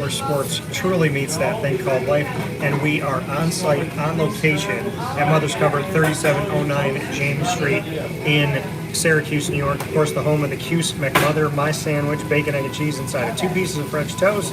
where sports truly meets that thing called life. And we are on site, on location at Mother's Cupboard, 3709 James Street in Syracuse, New York. Of course, the home of the Cuse McMother, my sandwich, bacon, egg, and cheese inside of 2 pieces of French toast.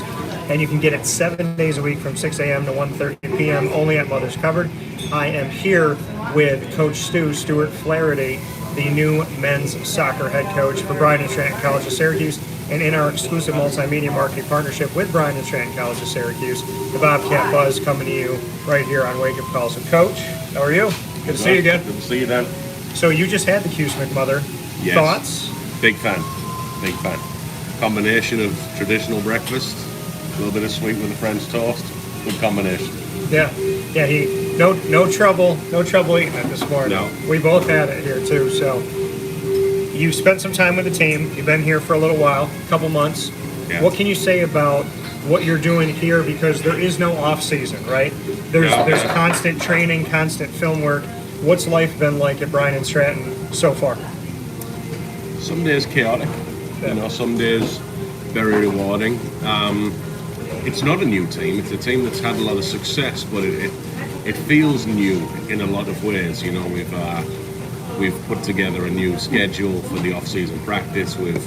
And you can get it 7 days a week from 6 a.m. to 1:30 p.m. only at Mother's Cupboard. I am here with Coach Stewart Flaherty, the new men's soccer head coach for Bryan and Stratton College of Syracuse. And in our exclusive multimedia marketing partnership with Bryan and Stratton College of Syracuse, the Bobcat Buzz coming to you right here on Wake Up Calls. So, Coach, how are you? Good to see you again. Good to see you, Dan. So you just had the Cuse McMother. Yes. Thoughts? Big fan. Big fan. Combination of traditional breakfast, a little bit of sweet with the French toast. Good combination. Yeah. No trouble eating it this morning. No. We both had it here too. So you spent some time with the team. You've been here for a little while, a couple months. Yeah. What can you say about what you're doing here? Because there is no off season, right? There's constant training, constant film work. What's life been like at Bryan and Stratton so far? Some days chaotic. Yeah. Some days very rewarding. It's not a new team. It's a team that's had a lot of success, but it feels new in a lot of ways. We've put together a new schedule for the off-season practice. We've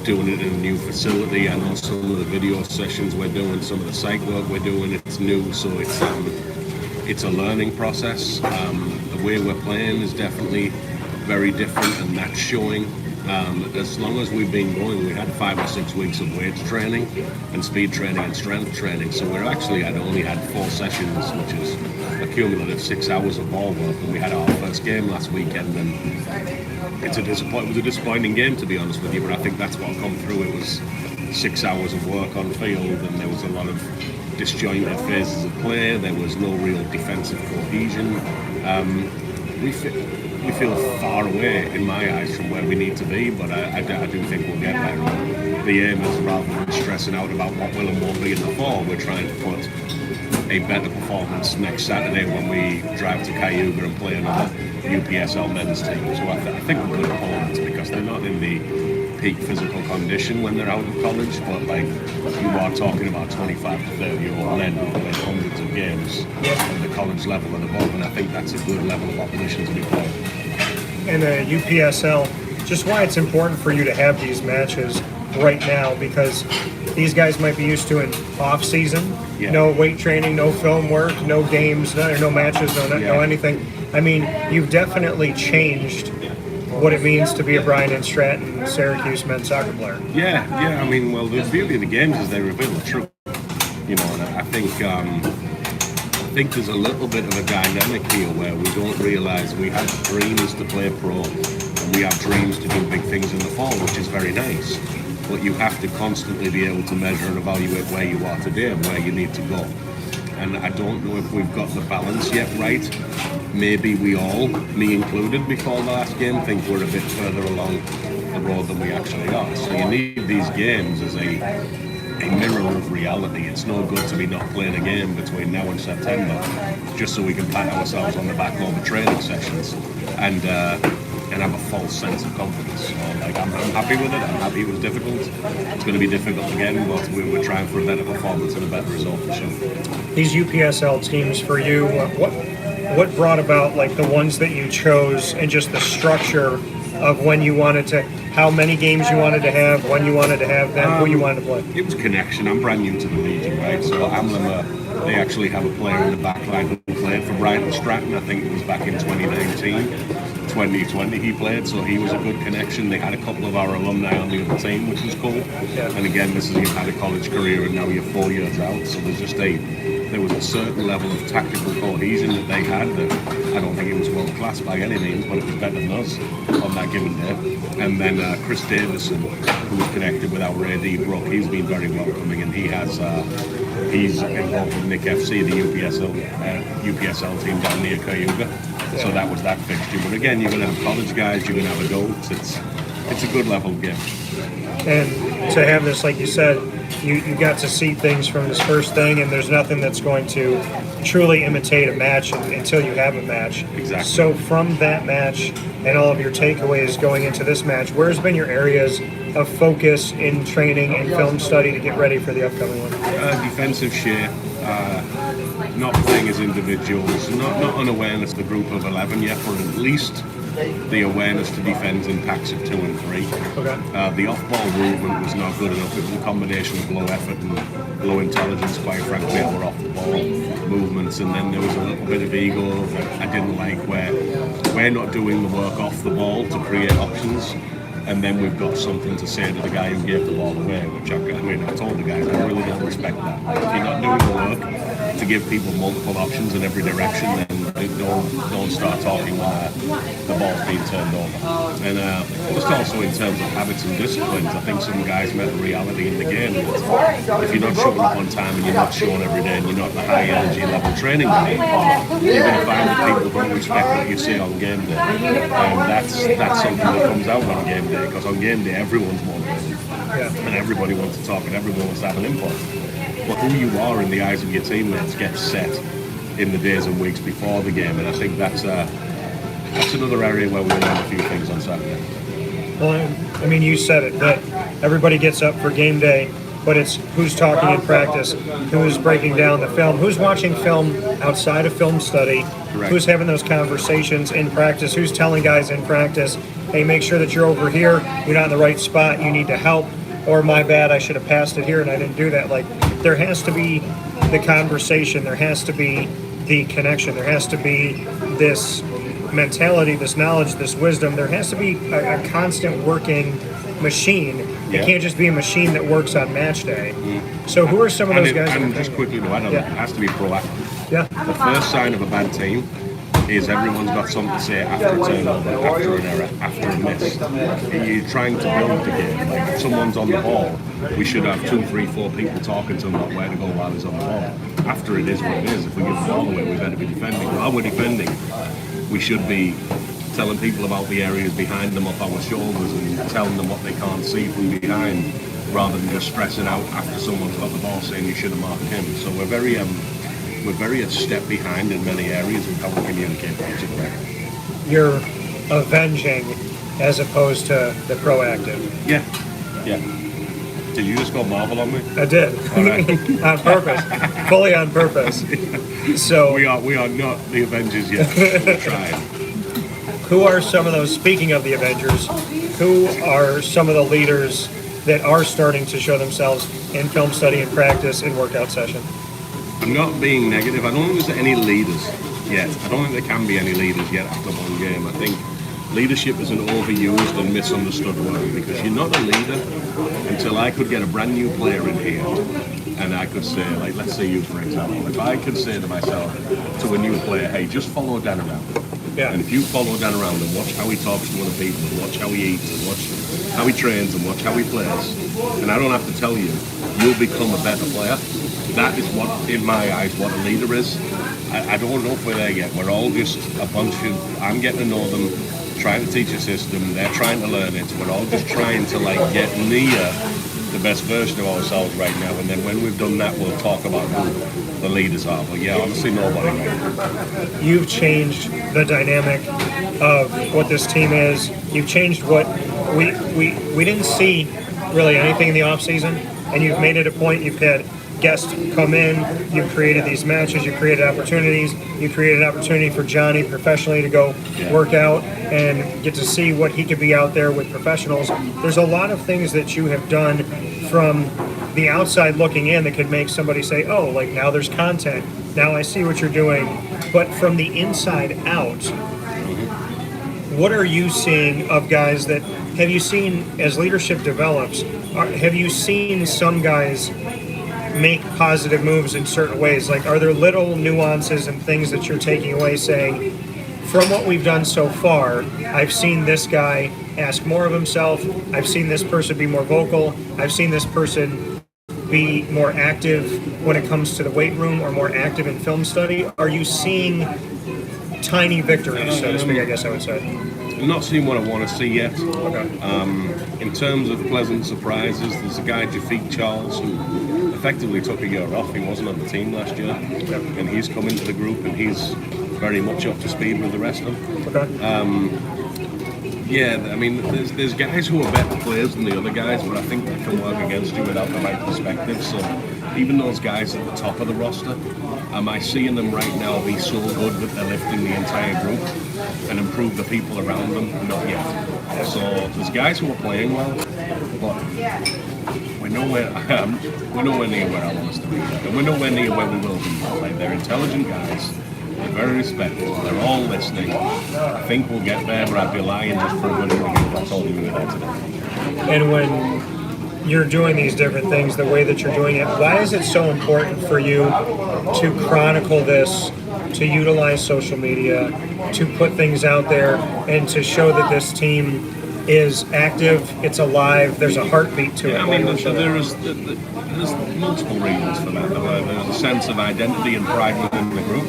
doing it in a new facility. I know some of the video sessions we're doing, some of the site work we're doing, it's new, so it's a learning process. The way we're playing is definitely very different, and that's showing. As long as we've been going, we had 5 or 6 weeks of weights training and speed training and strength training. So we're actually had only had 4 sessions, which is a cumulative 6 hours of ball work. And we had our first game last weekend, and it was a disappointing game, to be honest with you. But I think that's what come through. It was 6 hours of work on field, and there was a lot of disjointed phases of play. There was no real defensive cohesion. We feel far away, in my eyes, from where we need to be, but I do think we'll get there. The aim is, rather than stressing out about what will and won't be in the fall, we're trying to put a better performance next Saturday when we drive to Cayuga and play another UPSL men's team. So I think we're good opponents because they're not in the peak physical condition when they're out of college, but you are talking about 25 to 30-year-old men who play hundreds of games at the college level and above, and I think that's a good level of opposition to be played. And the UPSL, just why it's important for you to have these matches right now, because these guys might be used to an off season, no weight training, no film work, no games, no matches, no anything. I mean, you've definitely changed what it means to be a Bryan and Stratton Syracuse men's soccer player. Yeah. I mean, well, the beauty of the games is they reveal the truth. And I think there's a little bit of a dynamic here where we don't realize we have dreams to play pro, and we have dreams to do big things in the fall, which is very nice. But you have to constantly be able to measure and evaluate where you are today and where you need to go. And I don't know if we've got the balance yet right. Maybe we all, me included, before the last game, think we're a bit further along the road than we actually are. So you need these games as a mirror of reality. It's no good to be not playing a game between now and September just so we can pat ourselves on the back over training sessions and have a false sense of confidence. So, I'm happy with it. I'm happy it was difficult. It's going to be difficult again, but we're trying for a better performance and a better result for sure. These UPSL teams for you, what brought about the ones that you chose, and just the structure of when you wanted to, how many games you wanted to have, when you wanted to have them, who you wanted to play? It was connection. I'm brand new to the region, right? So Amlima, they actually have a player in the back line who played for Bryan and Stratton. I think it was back in 2019. 2020 he played, so he was a good connection. They had a couple of our alumni on the other team, which was cool. Yeah. And again, this is, you've had a college career and now you're 4 years out, so there was a certain level of tactical cohesion that they had that I don't think it was world class by any means, but it was better than us on that given day. And then Chris Davison, who was connected with our AD Brook, he's been very welcoming, and he's involved with Nick FC, the UPSL team down near Cayuga. So that was that fixture. But again, you're going to have college guys, you're going to have adults. It's a good level game. And to have this, like you said, you got to see things from this first thing, and there's nothing that's going to truly imitate a match until you have a match. Exactly. So from that match and all of your takeaways going into this match, where's been your areas of focus in training and film study to get ready for the upcoming one? Defensive shape, not playing as individuals, not unawareness of the group of 11 yet, but at least the awareness to defend in packs of 2 and 3. Okay. The off-ball movement was not good enough. It was a combination of low effort and low intelligence, quite frankly, our off-the-ball movements. And then there was a little bit of ego that I didn't like, where we're not doing the work off the ball to create options. And then we've got something to say to the guy who gave the ball away, which I told the guys, I really don't respect that. If you're not doing the work to give people multiple options in every direction, then don't start talking when the ball's being turned over. And just also in terms of habits and disciplines, I think some guys met the reality in the game that if you're not showing up on time and you're not showing every day and you're not at the high energy level training you need, you're going to find that people don't respect what you see on game day. That's something that comes out on game day. Because on game day everyone's motivated, and everybody wants to talk and everyone wants to have an input. But who you are in the eyes of your teammates gets set in the days and weeks before the game, and I think that's another area where we learned a few things on Saturday. Well, I mean, you said it, that everybody gets up for game day, but it's who's talking in practice, who's breaking down the film, who's watching film outside of film study, Correct. Who's having those conversations in practice, who's telling guys in practice, hey, make sure that you're over here, you're not in the right spot, you need to help, or my bad, I should have passed it here and I didn't do that. Like, there has to be the conversation, there has to be the connection, there has to be this mentality, this knowledge, this wisdom. There has to be a constant working machine. It can't just be a machine that works on match day. So who are some of those guys? And just quickly to add on, it has to be proactive. Yeah. The first sign of a bad team is everyone's got something to say after a turnover, after an error, after a miss. You're trying to build the game. Like, if someone's on the ball, we should have 2, 3, 4 people talking to them about where to go while he's on the ball. After it is what it is. If we give the ball away, we better be defending. While we're defending, we should be telling people about the areas behind them, up our shoulders, and telling them what they can't see from behind, rather than just stressing out after someone's got the ball saying you should have marked him. So we're very a step behind in many areas of how we communicate with each other. You're avenging as opposed to the proactive. Yeah. Did you just go Marvel on me? I did. Right. On purpose. Fully on purpose. So we are not the Avengers yet. We're trying. who are some of those, speaking of the Avengers, who are some of the leaders that are starting to show themselves in film study and practice in workout session? I'm not being negative. I don't think there's any leaders yet. I don't think there can be any leaders yet after one game. I think leadership is an overused and misunderstood word, because you're not a leader until I could get a brand new player in here and I could say, like, let's say you, for example, if I could say to myself, to a new player, hey, just follow Dan around. Yeah. And if you follow Dan around and watch how he talks to other people, and watch how he eats, and watch how he trains, and watch how he plays, and I don't have to tell you, you'll become a better player. That is what, in my eyes, what a leader is. I don't know if we're there yet. We're all just a bunch of, I'm getting to know them, trying to teach a system, they're trying to learn it. We're all just trying to, like, get near the best version of ourselves right now, and then when we've done that, we'll talk about who the leaders are. But yeah, honestly, nobody right. You've changed the dynamic of what this team is. You've changed what we didn't see really anything in the off season, and you've made it a point. You've had guests come in, you've created these matches, you've created opportunities, you created an opportunity for Johnny professionally to go work out and get to see what he could be out there with professionals. There's a lot of things that you have done from the outside looking in that could make somebody say, oh, like, now there's content, now I see what you're doing. But from the inside out, what are you seeing of guys that, have you seen as leadership develops, have you seen some guys make positive moves in certain ways? Like, are there little nuances and things that you're taking away saying, from what we've done so far, I've seen this guy ask more of himself, I've seen this person be more vocal, I've seen this person be more active when it comes to the weight room or more active in film study? Are you seeing tiny victories, so to speak, I guess I would say? I'm not seeing what I want to see yet. Okay. In terms of pleasant surprises, there's a guy, Jafiq Charles, who effectively took a year off. He wasn't on the team last year, and he's come into the group, and he's very much up to speed with the rest of them. Okay. Yeah, I mean, there's guys who are better players than the other guys, but I think they can work against you without the right perspective. So even those guys at the top of the roster, am I seeing them right now be so good that they're lifting the entire group and improve the people around them? Not yet. So there's guys who are playing well, but we're nowhere near where I want us to be, and we're nowhere near where we will be. Like, they're intelligent guys. They're very respectful. They're all listening. I think we'll get there, but I'd be lying just for a minute if I told you we were there today. And when you're doing these different things, the way that you're doing it, why is it so important for you to chronicle this, to utilize social media, to put things out there, and to show that this team is active, it's alive, there's a heartbeat to it? I mean, there's multiple reasons for that. There's a sense of identity and pride within the group,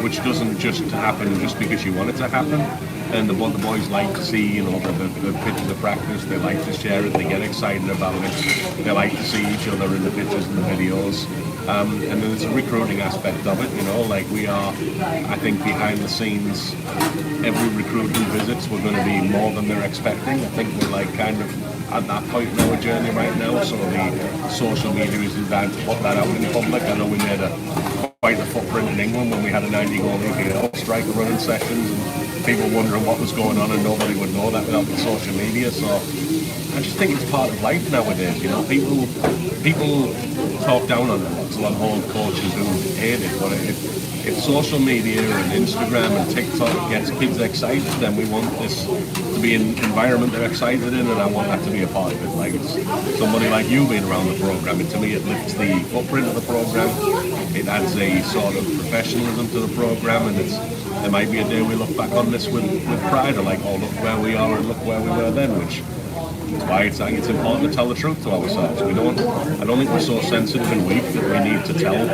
which doesn't just happen just because you want it to happen. And the boys like to see, the pictures of practice. They like to share it. They get excited about it. They like to see each other in the pictures and the videos. And then there's a recruiting aspect of it. Like we are, I think behind the scenes, every recruit who visits, we're going to be more than they're expecting. I think we're like kind of at that point in our journey right now. So the social media is designed to put that out in public. I know we made quite a footprint in England when we had a 90-goal EPL striker running sessions, and people wondering what was going on, and nobody would know that without the social media. So I just think it's part of life nowadays. People talk down on it. There's a lot of old coaches who hate it, but if social media and Instagram and TikTok gets kids excited, then we want this to be an environment they're excited in, and I want that to be a part of it. Like, it's somebody like you being around the program, and to me it lifts the footprint of the program. It adds a sort of professionalism to the program, and there might be a day we look back on this with pride, or like, oh, look where we are and look where we were then, which is why it's important to tell the truth to ourselves. I don't think we're so sensitive and weak that we need to tell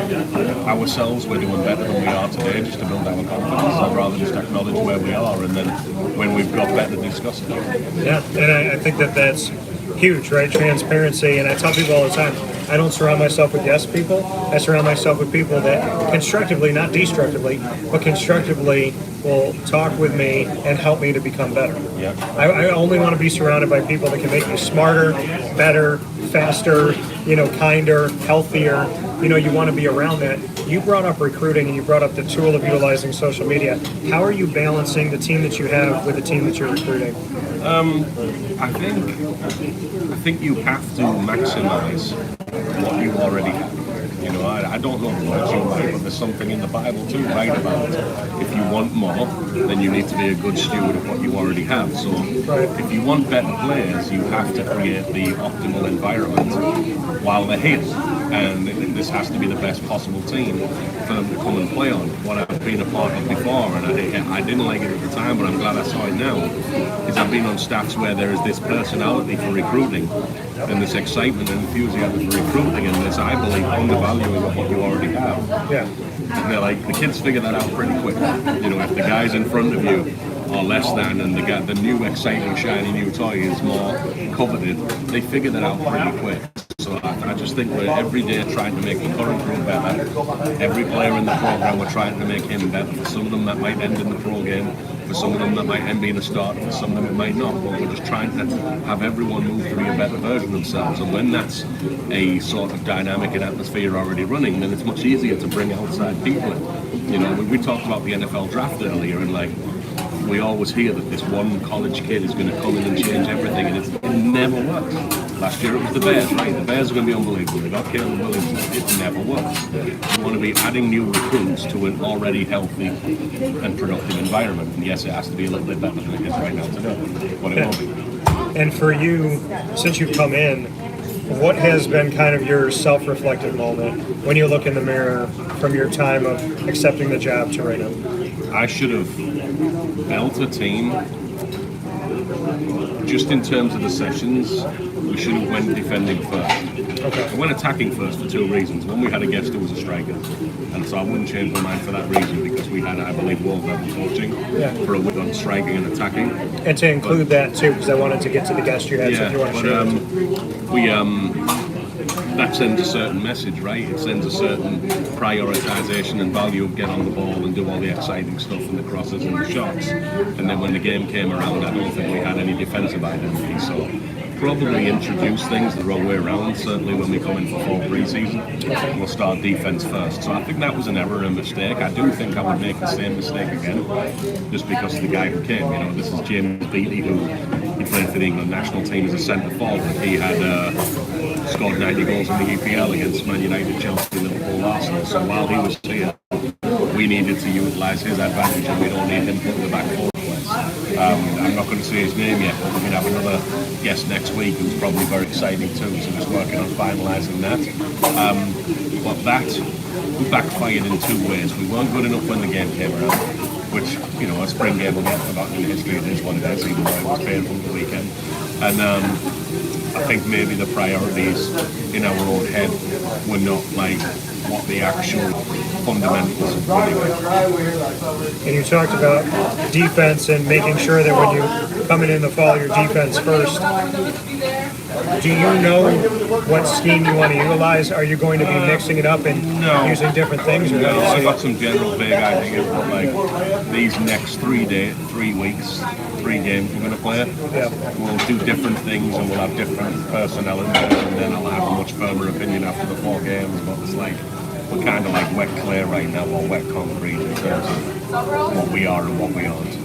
ourselves we're doing better than we are today just to build our confidence. I'd rather just acknowledge where we are, and then when we've got better, discuss it. Yeah, and I think that's huge, right? Transparency. And I tell people all the time, I don't surround myself with yes people. I surround myself with people that constructively, not destructively, but constructively will talk with me and help me to become better. Yeah. I only want to be surrounded by people that can make me smarter, better, faster, kinder, healthier. You want to be around that. You brought up recruiting, and you brought up the tool of utilizing social media. How are you balancing the team that you have with the team that you're recruiting? I think you have to maximize what you already have. I don't know the words you write, but there's something in the Bible too, right, about if you want more, then you need to be a good steward of what you already have. So if you want better players, you have to create the optimal environment while they're here. And this has to be the best possible team for them to come and play on. What I've been a part of before, and I didn't like it at the time, but I'm glad I saw it now, is I've been on staffs where there is this personality for recruiting and this excitement and enthusiasm for recruiting, and this, I believe, undervaluing of what you already have. Yeah. And they're like, the kids figure that out pretty quick. If the guys in front of you are less than, and the new exciting shiny new toy is more coveted, they figure that out pretty quick. So I just think we're every day trying to make the current group better. Every player in the program, we're trying to make him better. For some of them that might end in the pro game, for some of them that might end being a starter, for some of them it might not, but we're just trying to have everyone move to be a better version of themselves. And when that's a sort of dynamic and atmosphere already running, then it's much easier to bring outside people in. We talked about the NFL draft earlier, and like, we always hear that this one college kid is going to come in and change everything, and it never works. Last year it was the Bears, right? The Bears are going to be unbelievable. They got Caleb Williams. It never works. You want to be adding new recruits to an already healthy and productive environment. And yes, it has to be a little bit better than it is right now today, but it won't be. And for you, since you've come in, what has been kind of your self-reflective moment when you look in the mirror from your time of accepting the job to right now? I should have built a team. Just in terms of the sessions, we should have went defending first. Okay. We went attacking first for two reasons. One, we had a guest who was a striker, and so I wouldn't change my mind for that reason, because we had, I believe, world level coaching for a week on striking and attacking. And to include that too, because I wanted to get to the guest you had. Yeah, so if you want to share that sends a certain message, right? It sends a certain prioritization and value of get on the ball and do all the exciting stuff and the crosses and the shots. And then when the game came around, I don't think we had any defensive identity. So probably introduce things the wrong way around. Certainly when we come in for full pre-season, we'll start defense first. So I think that was an error and mistake. I do think I would make the same mistake again, just because of the guy who came. You know, this is James Beattie, who he played for the England national team as a centre forward. He had scored 90 goals in the EPL against Man United, Chelsea, Liverpool, Arsenal. So while he was here, we needed to utilise his advantage, and we don't need him putting the back four in place. I'm not going to say his name yet, but we're going to have another guest next week who's probably very exciting too, so just working on finalising that. But that backfired in two ways. We weren't good enough when the game came around, which, you know, a spring game will get forgotten in history. It is what it is, even though it was painful the weekend. And I think maybe the priorities in our own head were not like what the actual fundamentals of winning were. And you talked about defense and making sure that when you come in the fall, your defense first. Do you know what scheme you want to utilize? Are you going to be mixing it up and using different things? Or No, I've got some general vague ideas, but like these next 3 weeks, 3 games we're going to play, we'll do different things and we'll have different personnel in there, and then I'll have a much firmer opinion after the 4 games. But it's like we're kind of like wet clay right now, or wet concrete in terms of what we are and what we aren't.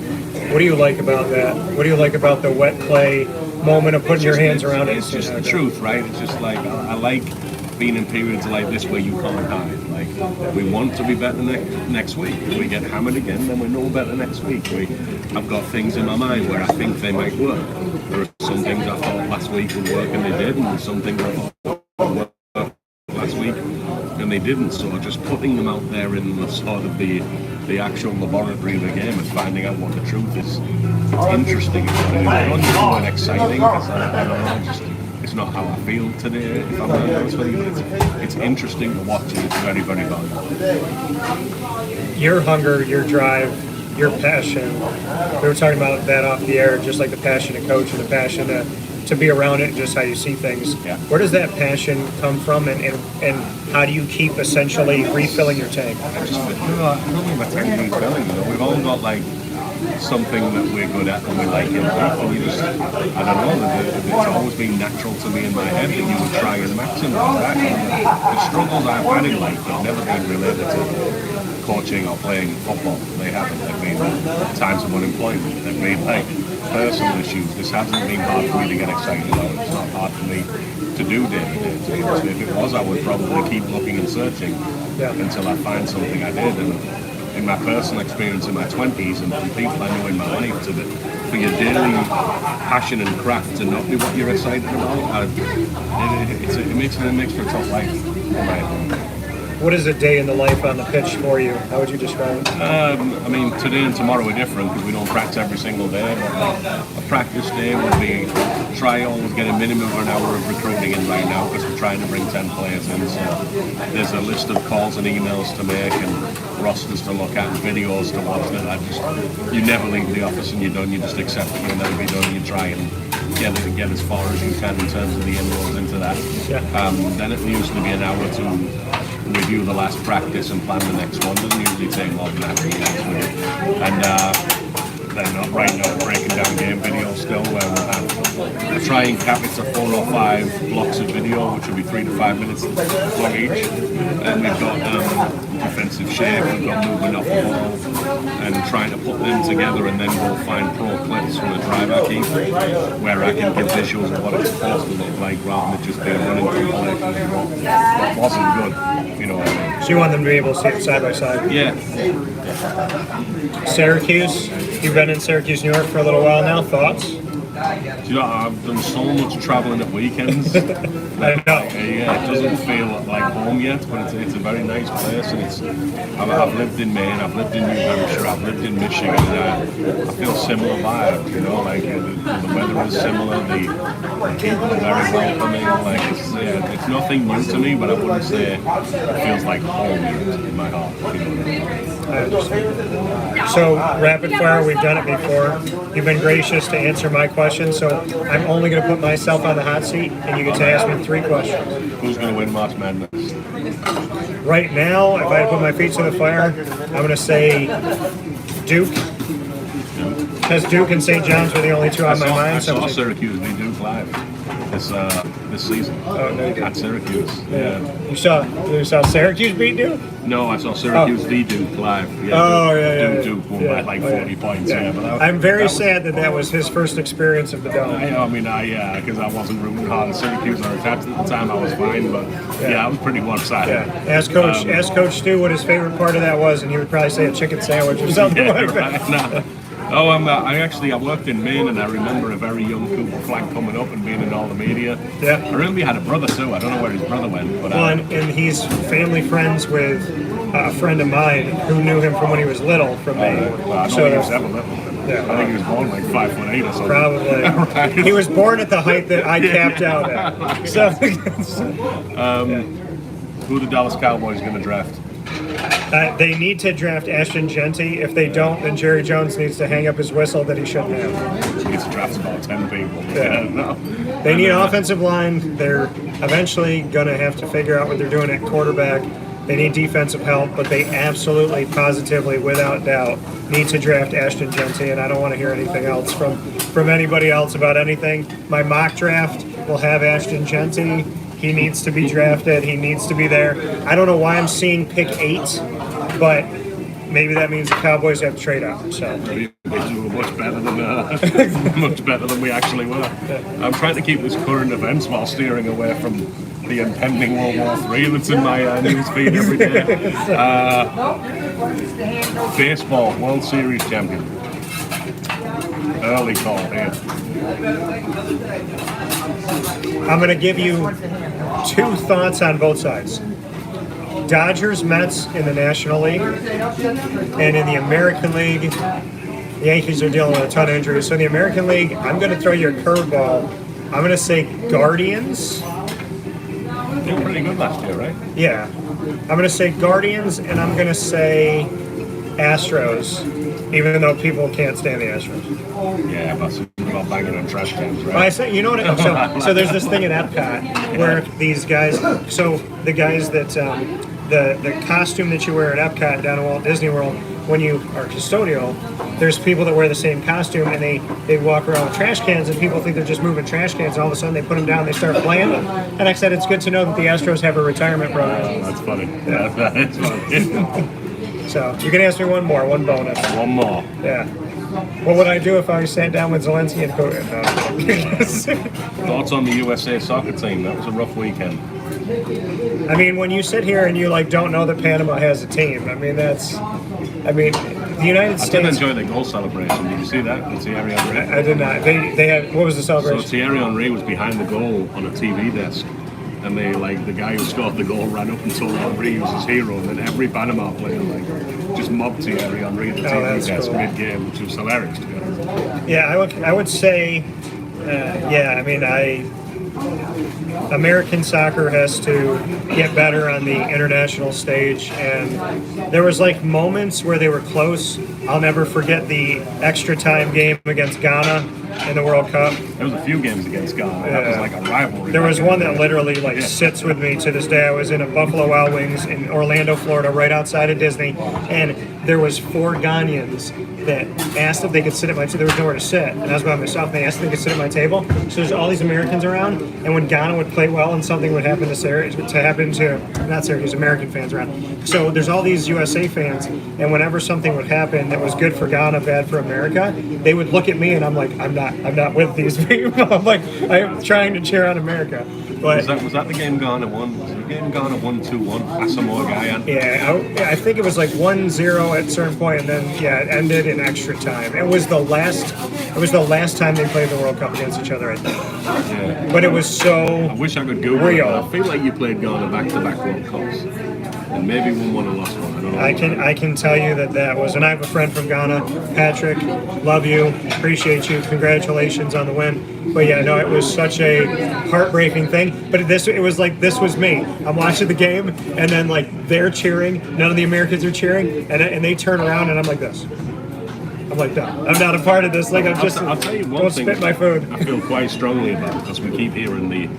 What do you like about that? What do you like about the wet clay moment of putting your hands around it? It's just the truth, right? It's just like I like being in periods like this where you can't hide. Like we want to be better next week. If we get hammered again, then we're no better next week. I've got things in my mind where I think they might work. There are some things I thought last week would work and they did, and some things I thought would work last week and they didn't. So just putting them out there in the sort of the actual laboratory of the game and finding out what the truth is. It's interesting. It's not new and exciting because I don't know, it's not how I feel today, if I'm honest with you, but it's interesting to watch and it's very, very valuable. Your hunger, your drive, your passion, we were talking about that off the air, just like the passion to coach and the passion to be around it and just how you see things. Yeah. Where does that passion come from, and how do you keep essentially refilling your tank? I don't think my tank needs filling, you know. We've all got like something that we're good at and we like in life, and you just, I don't know, it's always been natural to me in my head that you would try and maximise that. And the struggles I've had in life have never been related to coaching or playing football. They haven't. They've been times of unemployment. They've been like personal issues. This hasn't been hard for me to get excited about. It's not hard for me to do day-to-day. If it was, I would probably keep looking and searching until I find something I did. And in my personal experience in my 20s and from people I know in my life, for your daily passion and craft to not be what you're excited about, it makes for a tough life, in my opinion. What is a day in the life on the pitch for you? How would you describe it? I mean, today and tomorrow are different because we don't practice every single day, but like, a practice day would be try always get a minimum of an hour of recruiting in right now because we're trying to bring 10 players in. So there's a list of calls and emails to make and rosters to look at and videos to watch that you never leave the office and you're done. You just accept that you'll never be done. You try and get as far as you can in terms of the inroads into that. Then it usually be an hour to review the last practice and plan the next one. Doesn't usually take more than that, to be honest with you. And then right now breaking down game video still, where we'll try and cap it to 4 or 5 blocks of video, which will be 3 to 5 minutes long each. And we've got defensive shape, we've got movement off the ball, and trying to put them together and then go find pro clips from the drive I keep, where I can give visuals of what it's supposed to look like rather than just being running compilation what wasn't good, you know what I mean. So you want them to be able to see it side by side? Yeah. Syracuse, you've been in Syracuse, New York for a little while now. Thoughts? You know, I've done so much travelling at weekends. I know. Yeah, it doesn't feel like home yet, but it's a very nice place. And I've lived in Maine, I've lived in New Hampshire, I've lived in Michigan, and I feel similar vibes. You know, like the weather is similar, the people are very welcoming. Like it's nothing new to me, but I wouldn't say it feels like home yet in my heart. You know what I mean? I understand. So, rapid fire, we've done it before. You've been gracious to answer my questions, so I'm only going to put myself on the hot seat, and you get to ask me 3 questions. Who's going to win March Madness? Right now, if I had to put my feet to the fire, I'm going to say Duke. Because Duke and St. John's were the only two on my mind. I saw Syracuse beat Duke live this season. Oh, no, you didn't. At Syracuse. Yeah. You saw Syracuse beat Duke? No, I saw Syracuse beat Duke live. Yeah, Oh, yeah. Duke won by like 40 points. Yeah, but I'm very sad that was his first experience of the Dome. Because I wasn't rooting hard at Syracuse or attached at the time. I was fine, but I was pretty one-sided. Yeah. Ask Coach Stu what his favorite part of that was, and he would probably say a chicken sandwich or something like that. No. Oh, I worked in Maine, and I remember a very young Cooper Flag coming up and being in all the media. Yeah. I remember he had a brother too. I don't know where his brother went, but and he's family friends with a friend of mine who knew him from when he was little from Maine. I don't think he was ever little. Yeah. I think he was born like 5'8" or something. Probably. Right. He was born at the height that I capped out at. So, Who are the Dallas Cowboys going to draft? they need to draft Ashton Genty. If they don't, then Jerry Jones needs to hang up his whistle that he shouldn't have. He needs to draft about 10 people. Yeah. They need an offensive line. They're eventually going to have to figure out what they're doing at quarterback. They need defensive help, but they absolutely, positively, without doubt, need to draft Ashton Genty, and I don't want to hear anything else from anybody else about anything. My mock draft will have Ashton Genty. He needs to be drafted. He needs to be there. I don't know why I'm seeing pick 8, but maybe that means the Cowboys have to trade up. So We were much better than we actually were. I'm trying to keep this current events while steering away from the impending World War III that's in my news feed every day. Baseball World Series champion. Early call here. I'm going to give you 2 thoughts on both sides. Dodgers, Mets in the National League, and in the American League, the Yankees are dealing with a ton of injuries. So in the American League, I'm going to throw you a curveball. I'm going to say Guardians. They were pretty good last year, right? Yeah. I'm going to say Guardians, and I'm going to say Astros, even though people can't stand the Astros. Yeah, but it's about banging on trash cans, right? I say, you know what? So there's this thing at Epcot where these guys. So the guys that the costume that you wear at Epcot down at Walt Disney World, when you are custodial, there's people that wear the same costume and they walk around with trash cans and people think they're just moving trash cans and all of a sudden they put them down and they start playing. And I said it's good to know that the Astros have a retirement program. That's funny. Yeah, that's funny. So you can ask me one bonus. One more. Yeah. What would I do if I sat down with Zelensky and Putin? Thoughts on the USA soccer team? That was a rough weekend. I mean, when you sit here and you don't know that Panama has a team, the United States. I did enjoy the goal celebration. Did you see that? With Thierry Henry? I did not. They had, what was the celebration? So Thierry Henry was behind the goal on a TV desk, and the guy who scored the goal ran up and told Henry he was his hero, and then every Panama player just mobbed Thierry Henry at the TV desk mid-game, which was hilarious to be honest. Yeah, I would say, American soccer has to get better on the international stage, and there was moments where they were close. I'll never forget the extra time game against Ghana in the World Cup. There was a few games against Ghana. That was like a rivalry. There was one that literally sits with me to this day. I was in a Buffalo Wild Wings in Orlando, Florida, right outside of Disney, and there was 4 Ghanaians that asked if they could sit at my table. There was nowhere to sit, and I was by myself. And they asked if they could sit at my table. So there's all these Americans around, and when Ghana would play well and something would happen not Syracuse, American fans around. So there's all these USA fans, and whenever something would happen that was good for Ghana, bad for America, they would look at me, and I'm like, I'm not with these people. I'm trying to cheer on America. But was that the game Ghana won? Was the game Ghana 1-2-1? Asamoah Gyan? Yeah, I think it was 1-0 at a certain point, and then it ended in extra time. It was the last time they played the World Cup against each other, I think. Yeah. But it was so I wish I could Google real. it. I feel like you played Ghana back-to-back World Cups, and maybe won one and lost one. I I can tell you that was, and I have a friend from Ghana, Patrick. Love you, appreciate you, congratulations on the win. But yeah, no, it was such a heartbreaking thing. But it was like this was me. I'm watching the game, and then like they're cheering. None of the Americans are cheering, and they turn around, and I'm like this. I'm like, no, I'm not a part of this. Like, I'll tell you one don't thing spit my food. I feel quite strongly about, because we keep hearing the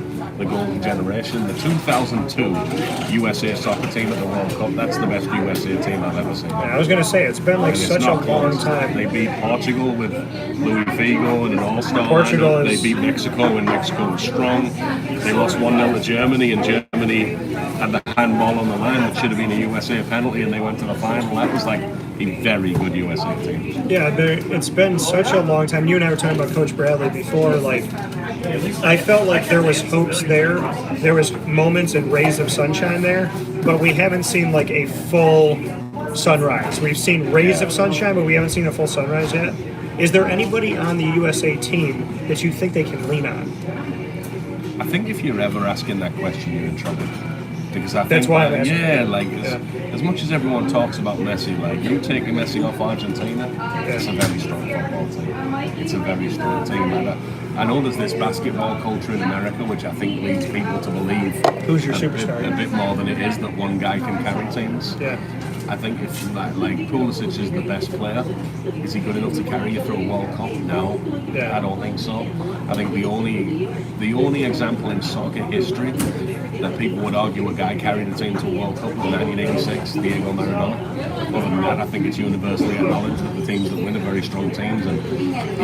golden generation. The 2002 USA soccer team at the World Cup, that's the best USA team I've ever seen. Yeah, I was going to say, it's been like such a long time. They beat Portugal with Louis Figo and an all-star Portugal lineup. is... They beat Mexico when Mexico was strong. They lost 1-0 to Germany, and Germany had the handball on the line that should have been a USA penalty, and they went to the final. That was like a very good USA team. Yeah, it's been such a long time. You and I were talking about Coach Bradley before. Like, I felt like there was hopes there. There was moments and rays of sunshine there, but we haven't seen like a full sunrise. We've seen rays of sunshine, but we haven't seen a full sunrise yet. Is there anybody on the USA team that you think they can lean on? I think if you're ever asking that question, you're in trouble. Because I think that's why I'm asking. As much as everyone talks about Messi, like you take Messi off Argentina, it's a very strong football team. It's a very strong team. I know there's this basketball culture in America, which I think leads people to believe who's your superstar a bit more than it is that one guy can carry teams. Yeah. I think if like Pulisic is the best player, is he good enough to carry you through a World Cup? No, I don't think so. I think the only example in soccer history that people would argue a guy carried a team to a World Cup was 1986, Diego Maradona. Other than that, I think it's universally acknowledged that the teams that win are very strong teams, and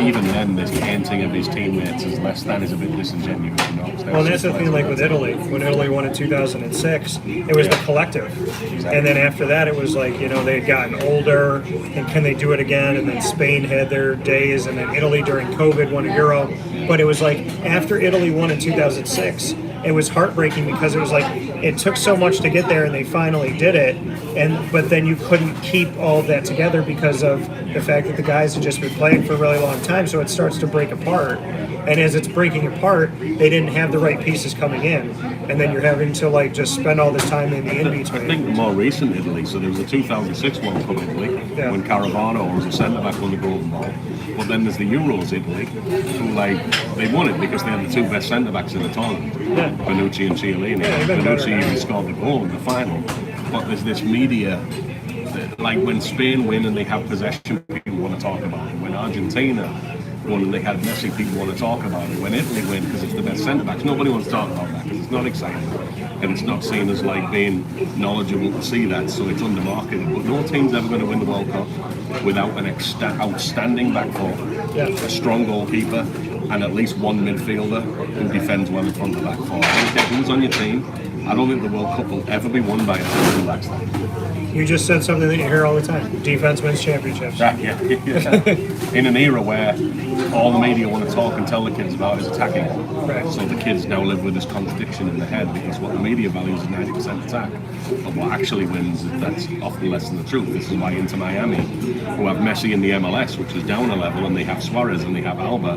even then, this painting of his teammates as less than is a bit disingenuous. You know? Well, that's the thing, like with Italy, when Italy won in 2006, it was the collective. Exactly. And then after that, it was like, you know, they had gotten older, and can they do it again? And then Spain had their days, and then Italy during COVID won a Euro. But it was like, after Italy won in 2006, it was heartbreaking because it was like, it took so much to get there and they finally did it. But then you couldn't keep all of that together because of the fact that the guys had just been playing for a really long time. So it starts to break apart. And as it's breaking apart, they didn't have the right pieces coming in. And then you're having to like just spend all this time in the in-between. I think the more recent Italy, so there was the 2006 World Cup Italy, when Caravano was a centre-back won the Golden Ball. But then there's the Euros Italy, who they won it because they had the two best centre-backs in the tournament, Bonucci and Chiellini. Bonucci even scored the goal in the final. But there's this media, like when Spain win and they have possession, people want to talk about it. When Argentina won and they had Messi, people want to talk about it. When Italy win because it's the best centre-backs, nobody wants to talk about that because it's not exciting. And it's not seen as like being knowledgeable to see that, so it's undermarketed. But no team's ever going to win the World Cup without an outstanding back four, a strong goalkeeper, and at least one midfielder who defends well in front of the back four. I don't care who's on your team. I don't think the World Cup will ever be won by a team who lacks that. You just said something that you hear all the time. Defense wins championships. Yeah. In an era where all the media want to talk and tell the kids about is attacking. Right. So the kids now live with this contradiction in their head because what the media values is 90% attack. But what actually wins, that's often less than the truth. This is why Inter Miami, who have Messi in the MLS, which is down a level, and they have Suarez and they have Alba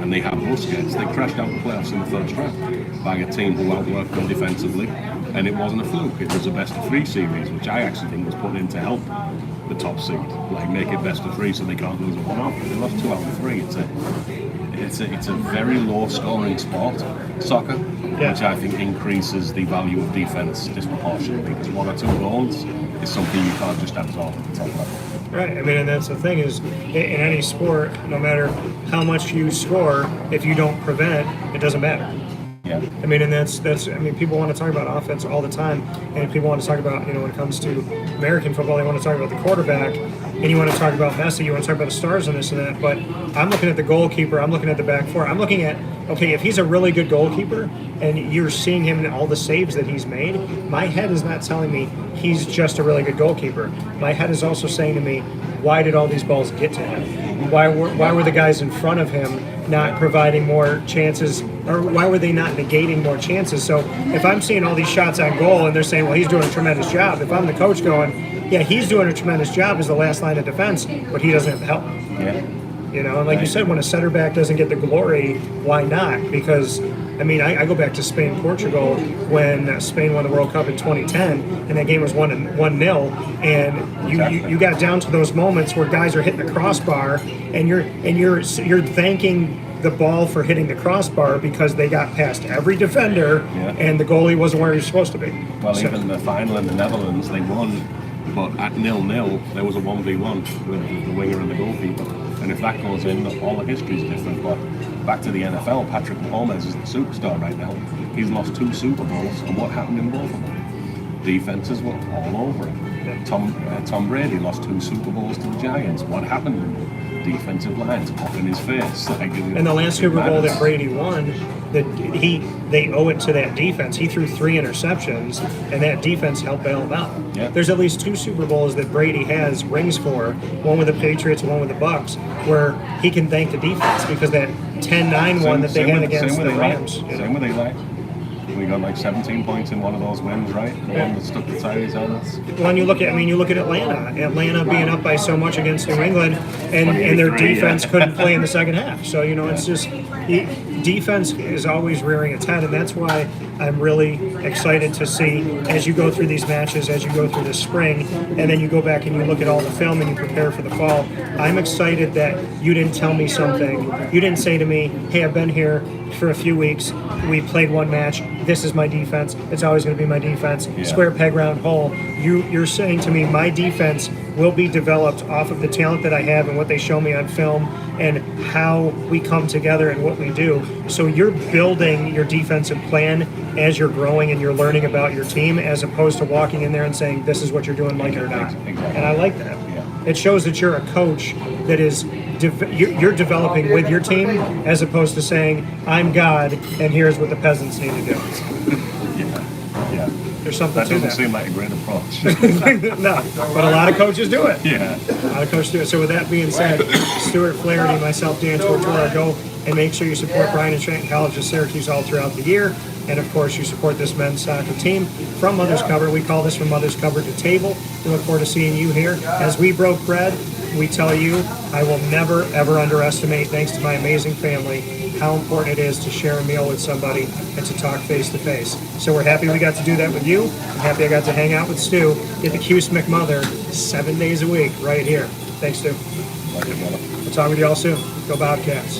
and they have Busquets, they crashed out the playoffs in the first round by a team who outworked them defensively. And it wasn't a fluke, it was a best of three series, which I actually think was put in to help the top seed, like make it best of three so they can't lose a one-off. They lost 2 out of 3. It's a very low scoring sport, soccer, which I think increases the value of defense disproportionately, because 1 or 2 goals is something you can't just absorb at the top level. Right, I mean, and that's the thing is, in any sport, no matter how much you score, if you don't prevent, it doesn't matter. Yeah. I mean, and that's. I mean, people want to talk about offense all the time, and people want to talk about, when it comes to American football, they want to talk about the quarterback, and you want to talk about Messi, you want to talk about the stars and this and that. But I'm looking at the goalkeeper, I'm looking at the back four, I'm looking at, okay, if he's a really good goalkeeper, and you're seeing him in all the saves that he's made, my head is not telling me he's just a really good goalkeeper. My head is also saying to me, why did all these balls get to him? Why were the guys in front of him not providing more chances, or why were they not negating more chances? So if I'm seeing all these shots on goal and they're saying, well, he's doing a tremendous job, if I'm the coach going, yeah, he's doing a tremendous job as the last line of defense, but he doesn't have the help. Yeah. And like you said, when a center back doesn't get the glory, why not? Because I mean, I go back to Spain, Portugal, when Spain won the World Cup in 2010, and that game was 1-0, and you got down to those moments where guys are hitting the crossbar, and you're thanking the ball for hitting the crossbar because they got past every defender, and the goalie wasn't where he was supposed to be. Well, even the final in the Netherlands, they won, but at 0-0, there was a 1v1 with the winger and the goalkeeper. And if that goes in, all the history's different. But back to the NFL, Patrick Mahomes is the superstar right now. He's lost 2 Super Bowls, and what happened in both of them? Defenses were all over him. Tom Brady lost 2 Super Bowls to the Giants. What happened? Defensive lines up in his face. And the last Super Bowl that Brady won, they owe it to that defense. He threw 3 interceptions, and that defense helped bail him out. Yeah. There's at least 2 Super Bowls that Brady has rings for, one with the Patriots, one with the Bucks, where he can thank the defense because that 10-9 one that they had against the Rams. Same with Eli. We got like 17 points in one of those wins, right? The one that stuck the tires on us. Well, and you look at Atlanta being up by so much against New England, and their defense couldn't play in the second half. So, it's just defense is always rearing its head, and that's why I'm really excited to see as you go through these matches, as you go through this spring, and then you go back and you look at all the film and you prepare for the fall. I'm excited that you didn't tell me something. You didn't say to me, hey, I've been here for a few weeks. We played one match. This is my defense. It's always going to be my defense. Yeah. Square peg, round hole. You're saying to me my defense will be developed off of the talent that I have and what they show me on film and how we come together and what we do. So you're building your defensive plan as you're growing and you're learning about your team, as opposed to walking in there and saying this is what you're doing, like it or not. Exactly. And I like that. Yeah. It shows that you're a coach that is you're developing with your team, as opposed to saying I'm God and here's what the peasants need to do. Yeah. There's something That to doesn't that. seem like a great approach. No, but a lot of coaches do it. Yeah. A lot of coaches do it. So with that being said, Stewart Flaherty, myself, Dan Tortora, go and make sure you support Bryan and Trenton College of Syracuse all throughout the year. And of course, you support this men's soccer team from Mother's Cover. We call this From Mother's Cover to Table. We look forward to seeing you here. As we broke bread, we tell you, I will never, ever underestimate, thanks to my amazing family, how important it is to share a meal with somebody and to talk face to face. So we're happy we got to do that with you. I'm happy I got to hang out with Stu, get the Cuse McMother 7 days a week right here. Thanks, Stu. Like it, brother. We'll talk with you all soon. Go Bobcats.